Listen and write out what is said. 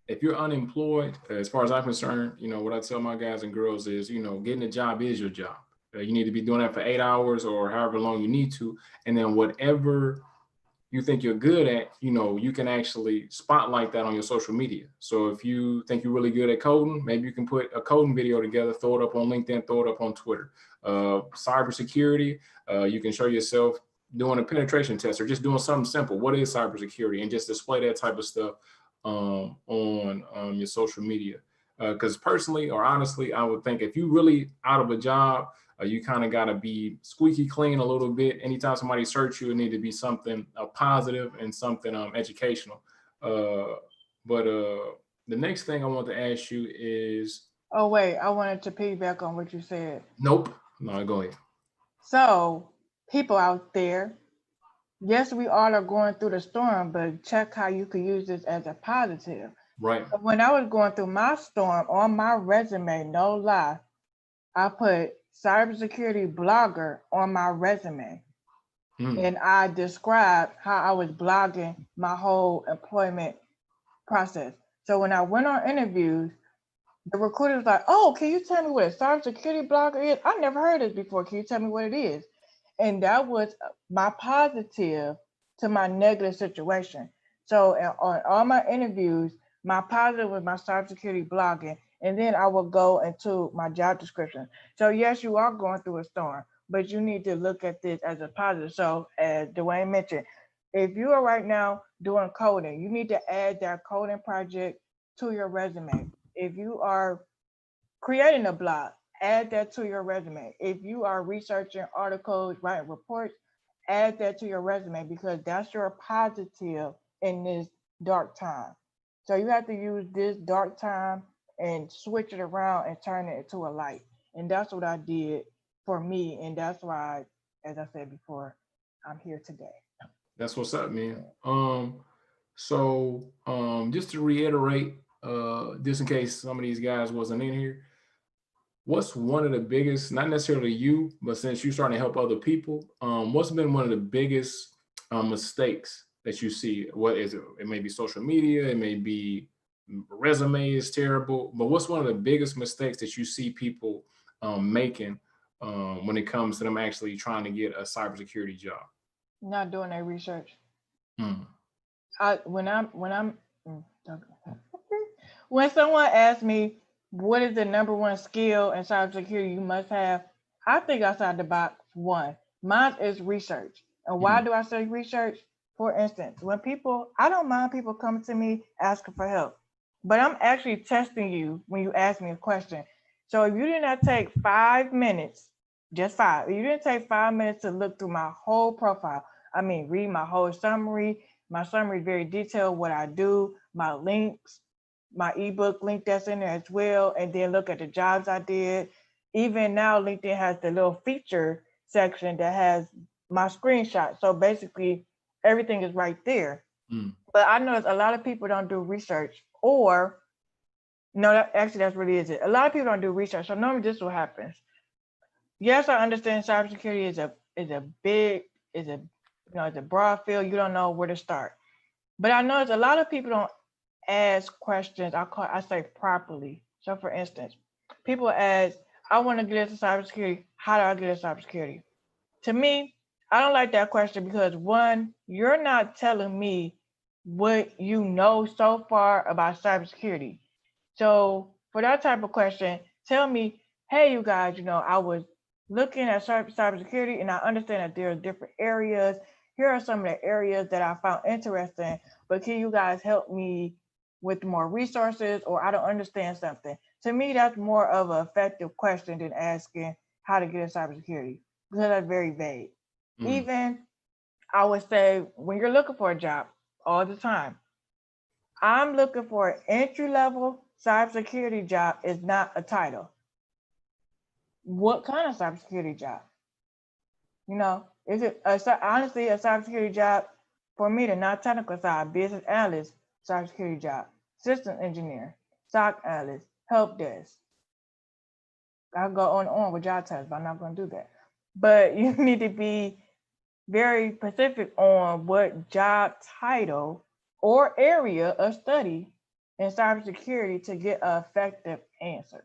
if you're unemployed, as far as I'm concerned, what I tell my guys and girls is, getting a job is your job. You need to be doing that for 8 hours or however long you need to. And then whatever you think you're good at, you can actually spotlight that on your social media. So if you think you're really good at coding, maybe you can put a coding video together, throw it up on LinkedIn, throw it up on Twitter. Cybersecurity, you can show yourself doing a penetration test or just doing something simple. What is cybersecurity? And just display that type of stuff on your social media. Because personally or honestly, I would think if you really out of a job, you kind of got to be squeaky clean a little bit. Anytime somebody search you, it need to be something positive and something educational. Uh, but the next thing I want to ask you is, Oh wait, I wanted to piggyback on what you said. nope, no, go ahead. So, people out there, yes, we all are going through the storm, but check how you could use this as a positive. Right. So when I was going through my storm on my resume, no lie, I put cybersecurity blogger on my resume. Mm. And I described how I was blogging my whole employment process. So when I went on interviews, the recruiter was like, "Oh, can you tell me what a cybersecurity blogger is? I never heard this before. Can you tell me what it is?" And that was my positive to my negative situation. So on all my interviews, my positive was my cybersecurity blogging, and then I would go into my job description. So yes, you are going through a storm, but you need to look at this as a positive. So as Dwayne mentioned, if you are right now doing coding, you need to add that coding project to your resume. If you are creating a blog, add that to your resume. If you are researching articles, writing reports, add that to your resume because that's your positive in this dark time. So you have to use this dark time and switch it around and turn it into a light. And that's what I did for me. And that's why, as I said before, I'm here today. That's what's up, man. Just to reiterate, just in case some of these guys wasn't in here, what's one of the biggest, not necessarily you, but since you're starting to help other people, what's been one of the biggest mistakes that you see? What is it? It may be social media, it may be resume is terrible, but what's one of the biggest mistakes that you see people making when it comes to them actually trying to get a cybersecurity job? Not doing their research. Hmm. I when I'm mm, okay. When someone asks me what is the number one skill in cybersecurity you must have, I think outside the box. One, mine is research. And why Hmm. do I say research? For instance, when people, I don't mind people coming to me asking for help, but I'm actually testing you when you ask me a question. So if you did not take 5 minutes, just five, if you didn't take 5 minutes to look through my whole profile, I mean, read my whole summary. My summary is very detailed, what I do, my links, my ebook link that's in there as well, and then look at the jobs I did. Even now, LinkedIn has the little feature section that has my screenshot. So basically, everything is right there. Hmm. But I notice a lot of people don't do research, or no, actually, that's really is it. A lot of people don't do research. So normally, this is what happens. Yes, I understand cybersecurity is a big is a it's a broad field. You don't know where to start. But I notice a lot of people don't ask questions. I say properly. So for instance, people ask, I want to get into cybersecurity. How do I get into cybersecurity? To me, I don't like that question because one, you're not telling me what you know so far about cybersecurity. So for that type of question, tell me, hey, you guys, I was looking at cybersecurity and I understand that there are different areas. Here are some of the areas that I found interesting, but can you guys help me with more resources or I don't understand something? To me, that's more of an effective question than asking how to get in cybersecurity because that's very vague. Hmm. Even I would say when you're looking for a job all the time, I'm looking for an entry level cybersecurity job is not a title. What kind of cybersecurity job? Is it honestly a cybersecurity job for me, the non technical side, business analyst, cybersecurity job, system engineer, SOC analyst, help desk. I'll go on and on with job titles, but I'm not going to do that. But you need to be very specific on what job title or area of study in cybersecurity to get an effective answer.